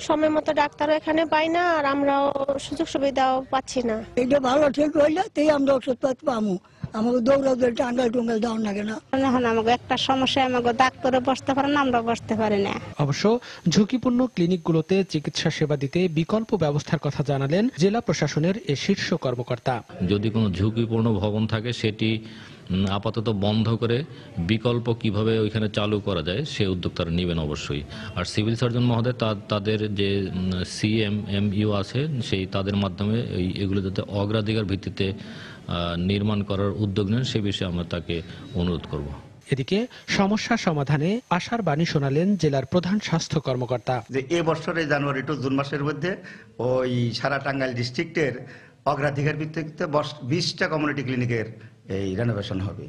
সময় মতো ডাক্তারও এখানে পাই না, আর আমরাও সুযোগ সুবিধাও পাচ্ছি না। এটা ভালো ঠিক হইলে তাই আমরা ওষুধ পাবো। আমাকে দৌড়াদৌড়ি টাঙ্গাল টুঙ্গাল দেওয়ার লাগে না। এখন আমাকে একটা সমস্যা, আমাকে ডাক্তারও বসতে পারে না, আমরা বসতে পারি না। অবশ্য ঝুঁকিপূর্ণ ক্লিনিকগুলোতে চিকিৎসা সেবা দিতে বিকল্প ব্যবস্থার কথা জানালেন জেলা প্রশাসনের এই শীর্ষ কর্মকর্তা। যদি কোনো ঝুঁকিপূর্ণ ভবন থাকে সেটি আপাতত বন্ধ করে বিকল্প কিভাবে ওইখানে চালু করা যায় সে উদ্যোগ তারা নেবেন অবশ্যই। আর সিভিল সার্জন মহোদয় তাদের যে CMMU আছে সেই তাদের মাধ্যমে এগুলো যাতে অগ্রাধিকার ভিত্তিতে নির্মাণ করার উদ্যোগ নেন সে বিষয়ে আমরা তাকে অনুরোধ করব। এদিকে সমস্যা সমাধানে আশার বাণী শোনালেন জেলার প্রধান স্বাস্থ্য কর্মকর্তা। যে এ বছরের জানুয়ারি টু জুন মাসের মধ্যে ওই সারা টাঙ্গাইল ডিস্ট্রিক্টের অগ্রাধিকার ভিত্তিতে 20টা কমিউনিটি ক্লিনিকের এই রেনোভেশন হবে।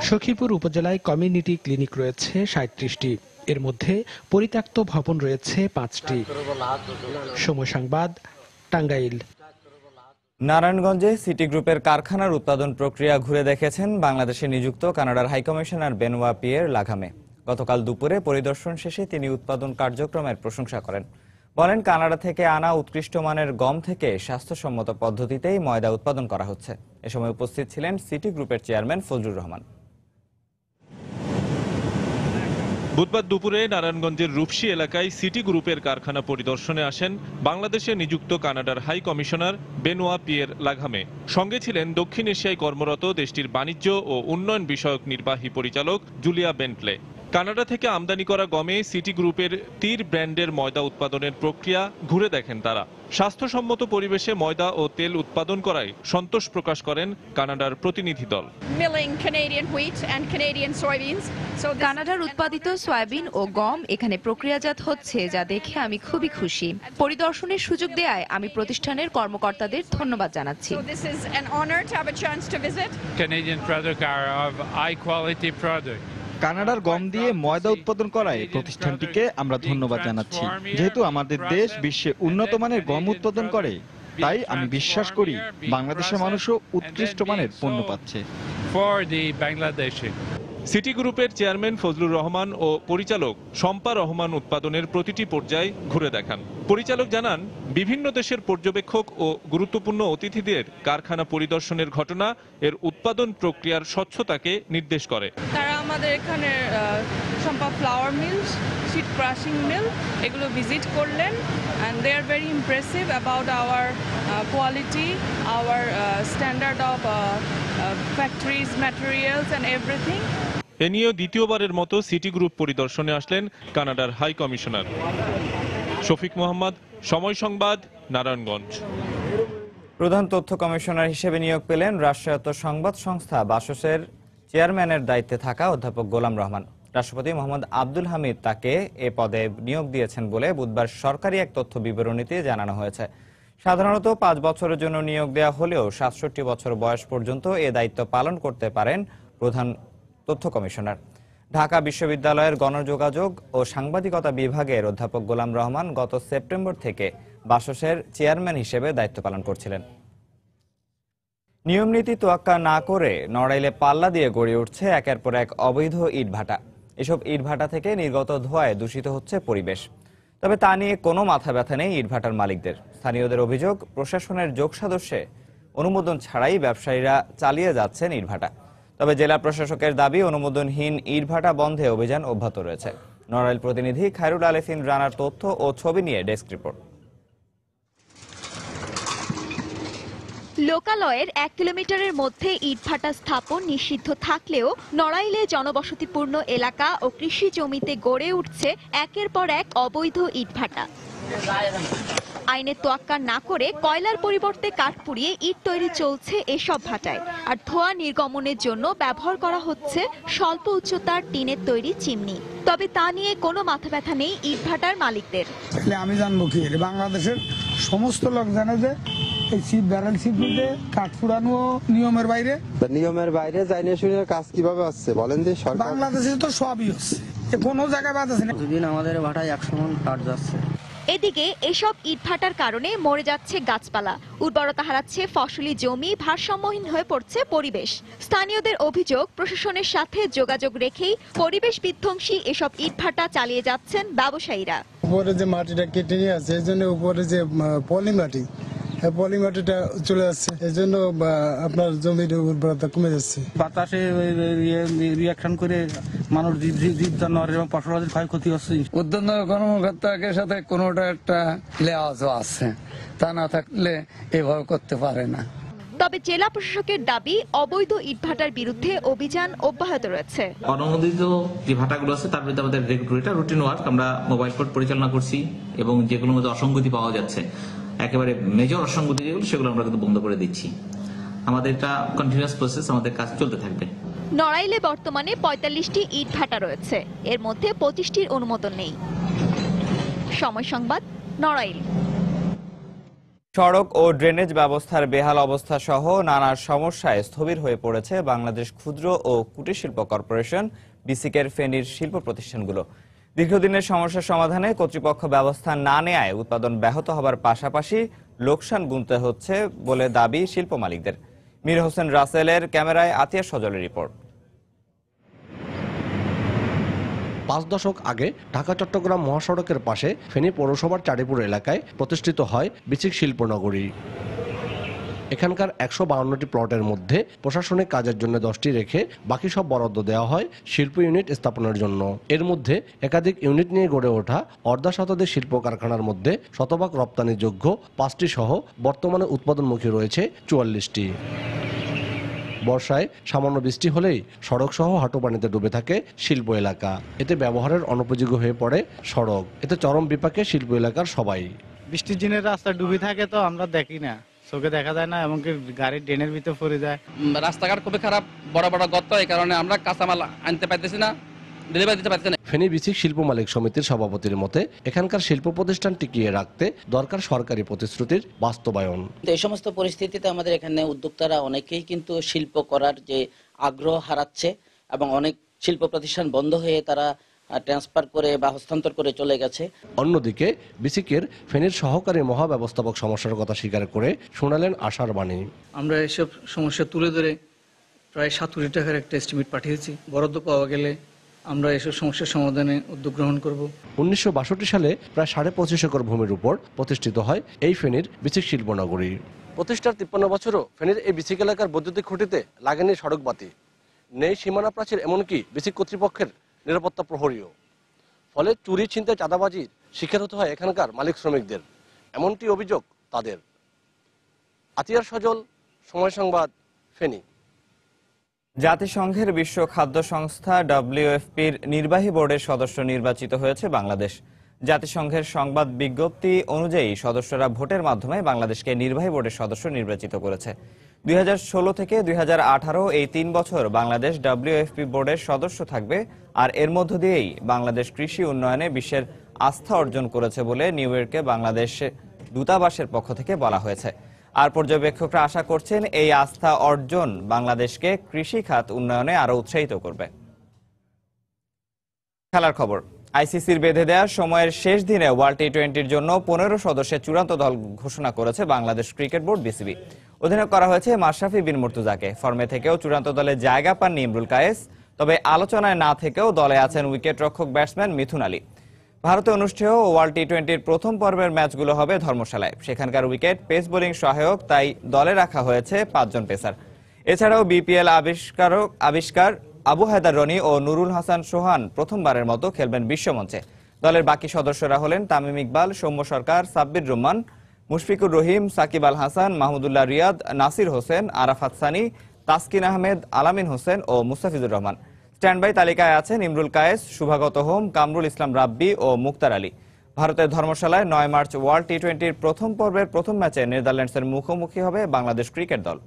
সখীপুর উপজেলায় কমিউনিটি ক্লিনিক রয়েছে 37টি, এর মধ্যে পরিত্যক্ত ভবন রয়েছে 5টি। সময় সংবাদ, টাঙ্গাইল। নারায়ণগঞ্জে সিটি গ্রুপের কারখানার উৎপাদন প্রক্রিয়া ঘুরে দেখেছেন বাংলাদেশে নিযুক্ত কানাডার হাইকমিশনার বেনোয়া পিয়ের লাঘামে। গতকাল দুপুরে পরিদর্শন শেষে তিনি উৎপাদন কার্যক্রমের প্রশংসা করেন। বলেন, কানাডা থেকে আনা উৎকৃষ্ট মানের গম থেকে স্বাস্থ্যসম্মত পদ্ধতিতেই ময়দা উৎপাদন করা হচ্ছে। এ সময় উপস্থিত ছিলেন সিটি গ্রুপের চেয়ারম্যান ফজলুর রহমান। বুধবার দুপুরে নারায়ণগঞ্জের রূপসী এলাকায় সিটি গ্রুপের কারখানা পরিদর্শনে আসেন বাংলাদেশে নিযুক্ত কানাডার হাই কমিশনার বেনোয়া পিয়ের লাঘামে। সঙ্গে ছিলেন দক্ষিণ এশিয়ায় কর্মরত দেশটির বাণিজ্য ও উন্নয়ন বিষয়ক নির্বাহী পরিচালক জুলিয়া বেন্টলে। কানাডা থেকে আমদানি করা গমে সিটি গ্রুপের তীর ব্র্যান্ডের ময়দা উৎপাদনের প্রক্রিয়া ঘুরে দেখেন তারা। স্বাস্থ্যসম্মত পরিবেশে ময়দা ও তেল উৎপাদন করায় সন্তোষ প্রকাশ করেন কানাডার প্রতিনিধি দল। কানাডার উৎপাদিত সয়াবিন ও গম এখানে প্রক্রিয়াজাত হচ্ছে, যা দেখে আমি খুবই খুশি। পরিদর্শনের সুযোগ দেয়ায় আমি প্রতিষ্ঠানের কর্মকর্তাদের ধন্যবাদ জানাচ্ছি। Canadian products are of high quality product. কানাডার গম দিয়ে ময়দা উৎপাদন করায় প্রতিষ্ঠানটিকে আমরা ধন্যবাদ জানাচ্ছি। যেহেতু আমাদের দেশ বিশ্বে উন্নত মানের গম উৎপাদন করে, তাই আমি বিশ্বাস করি বাংলাদেশের মানুষও উৎকৃষ্ট মানের পণ্য পাচ্ছে। সিটি গ্রুপের চেয়ারম্যান ফজলুর রহমান ও পরিচালক শম্পা রহমান উৎপাদনের প্রতিটি পর্যায় ঘুরে দেখান। পরিচালক জানান, বিভিন্ন দেশের পর্যবেক্ষক ও গুরুত্বপূর্ণ অতিথিদের কারখানা পরিদর্শনের ঘটনা এর উৎপাদন প্রক্রিয়ার স্বচ্ছতাকে নির্দেশ করে। তারা আমাদের এখানে Shampa flour mill, seed crushing mill এগুলো ভিজিট করলেন and they are very impressive about our quality, our standard of factories, materials and everything. এ নিয়েও দ্বিতীয়বারের মতো সিটি গ্রুপ পরিদর্শনে আসলেন কানাডার হাই কমিশনার। শফিক মোহাম্মদ, সময় সংবাদ, নারায়ণগঞ্জ। প্রধান তথ্য কমিশনার হিসেবে নিয়োগ পেলেন রাষ্ট্রায়ত্ত সংবাদ সংস্থা বাসসের চেয়ারম্যানের দায়িত্বে থাকা অধ্যাপক গোলাম রহমান। রাষ্ট্রপতি মোহাম্মদ আব্দুল হামিদ তাকে এ পদে নিয়োগ দিয়েছেন বলে বুধবার সরকারি এক তথ্য বিবরণীতে জানানো হয়েছে। সাধারণত 5 বছরের জন্য নিয়োগ দেওয়া হলেও 67 বছর বয়স পর্যন্ত এ দায়িত্ব পালন করতে পারেন প্রধান তথ্য কমিশনার। ঢাকা বিশ্ববিদ্যালয়ের গণযোগাযোগ ও সাংবাদিকতা বিভাগের অধ্যাপক গোলাম রহমান গত সেপ্টেম্বর থেকে বাসসের চেয়ারম্যান হিসেবে দায়িত্ব পালন করছিলেন। নিয়মনীতি তোয়াক্কা না করে নড়াইলে পাল্লা দিয়ে গড়ে উঠছে একের পর এক অবৈধ ইটভাটা। এসব ইটভাটা থেকে নির্গত ধোঁয়ায় দূষিত হচ্ছে পরিবেশ। তবে তা নিয়ে কোনো মাথা ব্যথা নেই ইটভাটার মালিকদের। স্থানীয়দের অভিযোগ, প্রশাসনের যোগসাজশে অনুমোদন ছাড়াই ব্যবসায়ীরা চালিয়ে যাচ্ছেন ইটভাটা। তবে জেলা প্রশাসকের দাবি, অনুমোদনহীন ইটভাটা বন্ধে অভিযান অব্যাহত রয়েছে। নড়াইল প্রতিনিধি খায়রুল আলেফিন রানার তথ্য ও ছবি নিয়ে ডেস্ক রিপোর্ট। লোকালয়ের 1 কিলোমিটারের মধ্যে ইটভাটা স্থাপন নিষিদ্ধ থাকলেও নড়াইলে জনবসতিপূর্ণ এলাকা ও কৃষি জমিতে গড়ে উঠছে একের পর এক অবৈধ ইটভাটা। আইনের তোয়াক্কা না করে কয়লার পরিবর্তে কাঠ পুড়িয়ে ইট তৈরি চলছে এসব ভাটায়। আর ধোঁয়া নির্গমনের জন্য ব্যবহার করা হচ্ছে স্বল্প উচ্চতার টিনের তৈরি চিমনি। তবে তা নিয়ে কোনো মাথা ব্যথা নেই ইটভাটার মালিকদের। আমি জানবো কি, বাংলাদেশের সমস্ত লোক জানে যে এই শিপ ব্যারেল শিপ দিতে কাঠ পুরানো নিয়মের বাইরে। নিয়মের বাইরে যাই না শুনে কাজ কিভাবে হচ্ছে বলেন যে সরকার? বাংলাদেশে তো সবই হচ্ছে, কোনো জায়গায় বাদ আছে না। প্রতিদিন আমাদের ভাটায় 100 মণ কাঠ যাচ্ছে। এদিকে এসব ইটভাটার কারণে মরে যাচ্ছে গাছপালা, উর্বরতা হারাচ্ছে ফসলি জমি, ভারসাম্যহীন হয়ে পড়ছে পরিবেশ। স্থানীয়দের অভিযোগ, প্রশাসনের সাথে যোগাযোগ রেখেই পরিবেশ বিধ্বংসী এসব ইটভাটা চালিয়ে যাচ্ছেন ব্যবসায়ীরা। উপরে যে মাটিটা কেটে নিয়ে আছে, এই জন্য উপরে যে পলি মাটি, পলিমাটিটা চলে যাচ্ছে, এই জন্য আপনার জমির উর্বরতা কমে যাচ্ছে। বাতাসে রিয়াকশন করে মানুষ জীব জানোয়ার এবং ফসলের ক্ষয়ক্ষতি হচ্ছে। উদ্যোগ কর্মকর্তার সাথে কোনোটা একটা লেওয়াজ আছে, তা না থাকলে এভাবে করতে পারে না। তবে জেলা প্রশাসকের দাবি, অবৈধ ইটভাটার বিরুদ্ধে অভিযান অব্যাহত রয়েছে। অনুমোদিত যে ভাটাগুলো আছে তার বিরুদ্ধে আমাদের রুটিন ওয়ার্ক, আমরা মোবাইল কোর্ট পরিচালনা করছি এবং যেগুলোর মধ্যে অসঙ্গতি পাওয়া যাচ্ছে, একেবারে মেজর অসঙ্গতি যেগুলো, সেগুলো আমরা কিন্তু বন্ধ করে দিচ্ছি। আমাদের এটা কন্টিনিউয়াস প্রসেস, আমাদের কাজ চলতে থাকবে। নড়াইলে বর্তমানে 45টি ইট ভাটা রয়েছে, এর মধ্যে 25টির অনুমোদন নেই। সময় সংবাদ, নড়াইল। সড়ক ও ড্রেনেজ ব্যবস্থার বেহাল অবস্থা সহ নানা সমস্যায় স্থবির হয়ে পড়েছে বাংলাদেশ ক্ষুদ্র ও কুটির শিল্প কর্পোরেশন বিসিকের ফেনীর শিল্প প্রতিষ্ঠানগুলো। দীর্ঘদিনের সমস্যা সমাধানে কর্তৃপক্ষ ব্যবস্থা না নেয়ায় উৎপাদন ব্যাহত হবার পাশাপাশি লোকসান গুনতে হচ্ছে বলে দাবি শিল্প মালিকদের। মীর হোসেন রাসেলের ক্যামেরায় আতিয়া সজলের রিপোর্ট। 5 দশক আগে ঢাকা চট্টগ্রাম মহাসড়কের পাশে ফেনী পৌরসভার চাঁদিপুর এলাকায় প্রতিষ্ঠিত হয় বিসিক শিল্পনগরী। এখানকার 152টি প্লটের মধ্যে প্রশাসনিক কাজের জন্য 10টি রেখে বাকি সব বরাদ্দ দেওয়া হয় শিল্প ইউনিট স্থাপনের জন্য। এর মধ্যে একাধিক ইউনিট নিয়ে গড়ে ওঠা অর্ধ শতাধিক শিল্প কারখানার মধ্যে শতভাগ রপ্তানিযোগ্য 5টি সহ বর্তমানে উৎপাদনমুখী রয়েছে 44টি। বর্ষায় সামান্য বৃষ্টি হলেই সড়ক সহ হাঁটু পানিতে ডুবে থাকে শিল্প এলাকা। এতে ব্যবহারের অনুপযোগী হয়ে পড়ে সড়ক। এতে চরম বিপাকে শিল্প এলাকার সবাই। বৃষ্টির দিনে রাস্তা ডুবে থাকে তো আমরা দেখি না, চোখে দেখা যায় না, এমনকি গাড়ির ড্রেনের ভিতরে পড়ে যায়। রাস্তাঘাট খুবই খারাপ, বড় বড় গর্ত, এই কারণে আমরা কাঁচামাল আনতে পারতেছি না, ডেলিভারি দিতে পারতেছি না। ফেনী বিসিক শিল্প মালিক সমিতির সভাপতির মতে এখানকার শিল্প প্রতিষ্ঠান টিকিয়ে রাখতে দরকার সরকারি প্রতিশ্রুতির বাস্তবায়ন। এই সমস্ত পরিস্থিতিতে আমাদের এখানে উদ্যোক্তারা অনেকেই কিন্তু শিল্প করার যে আগ্রহ হারাচ্ছে এবং অনেক শিল্প প্রতিষ্ঠান বন্ধ হয়ে তারা ট্রান্সফার করে বা হস্তান্তর করে চলে গেছে। অন্যদিকে বিসিকের ফেনীর সহকারী মহাব্যবস্থাপক সমস্যার কথা স্বীকার করে শোনালেন আশার বাণী। আমরা এসব সমস্যা তুলে ধরে প্রায় 7 কোটি টাকার একটা এস্টিমেট পাঠিয়েছি। বরাদ্দ পাওয়া গেলে আমরা এসব সমস্যার সমাধানে উদ্যোগ গ্রহণ করব। 1962 সালে প্রায় 25.5 একর ভূমির উপর প্রতিষ্ঠিত হয় এই ফেনীর বিসিক শিল্পনগরী। প্রতিষ্ঠার 53 বছরও ফেনীর এই বিসিক এলাকার বৈদ্যুতিক খুঁটিতে লাগেনি সড়ক বাতি, নেই সীমানা প্রাচীর, এমনকি বিসিক কর্তৃপক্ষের নিরাপত্তা প্রহরীও। ফলে চুরি, ছিনতাই, চাঁদাবাজির শিকার হতে হয় এখানকার মালিক শ্রমিকদের, এমনটি অভিযোগ তাদের। আতিয়ার সজল, সময় সংবাদ, ফেনী। জাতিসংঘের বিশ্ব খাদ্য সংস্থা WFP'র নির্বাহী বোর্ডের সদস্য নির্বাচিত হয়েছে বাংলাদেশ। জাতিসংঘের সংবাদ বিজ্ঞপ্তি অনুযায়ী সদস্যরা ভোটের মাধ্যমে বাংলাদেশকে নির্বাহী বোর্ডের সদস্য নির্বাচিত করেছে। 2016 থেকে 2018 এই 3 বছর বাংলাদেশ WFP বোর্ডের সদস্য থাকবে, আর এর মধ্য দিয়েই বাংলাদেশ কৃষি উন্নয়নে বিশ্বের আস্থা অর্জন করেছে বলে নিউ ইয়র্কে বাংলাদেশ দূতাবাসের পক্ষ থেকে বলা হয়েছে। আর পর্যবেক্ষকরা আশা করছেন এই আস্থা অর্জন বাংলাদেশকে কৃষি খাত উন্নয়নে আরো উৎসাহিত করবে। খেলার খবর। আইসিসির বেঁধে দেওয়া সময়ের শেষ দিনে ওয়ার্ল্ড টি-20-র জন্য 15 সদস্যের চূড়ান্ত দল ঘোষণা করেছে বাংলাদেশ ক্রিকেট বোর্ড বিসিবি। অধিনায়ক করা হয়েছে মাশরাফি বিন মুর্তজাকে। ফর্মে থেকেও চূড়ান্ত দলে জায়গা পাননি ইমরুল কায়েস, তবে আলোচনায় না থেকেও দলে আছেন উইকেট রক্ষক ব্যাটসম্যান মিথুন আলী। ভারতে অনুষ্ঠেয় ওয়ার্ল্ড টি-20-র প্রথম পর্বের ম্যাচগুলো হবে ধর্মশালায়। সেখানকার উইকেট পেস বোলিং সহায়ক, তাই দলে রাখা হয়েছে 5 জন পেসার। এছাড়াও বিপিএল আবিষ্কার আবু হায়দার রনি ও নুরুল হাসান সোহান প্রথমবারের মতো খেলবেন বিশ্বমঞ্চে। দলের বাকি সদস্যরা হলেন তামিম ইকবাল, সৌম্য সরকার, সাব্বির রহমান, মুশফিকুর রহিম, সাকিব আল হাসান, মাহমুদুল্লাহ রিয়াদ, নাসির হোসেন, আরাফাত সানি, তাসকিন আহমেদ, আলামিন হোসেন ও মুস্তাফিজুর রহমান। স্ট্যান্ডবাই তালিকায় আছেন ইমরুল কায়েস, শুভাগত হোম, কামরুল ইসলাম রাব্বি ও মুক্তার আলী। ভারতের ধর্মশালায় 9 মার্চ ওয়ার্ল্ড টি-20-র প্রথম পর্বের প্রথম ম্যাচে নেদারল্যান্ডসের মুখোমুখি হবে বাংলাদেশ ক্রিকেট দল।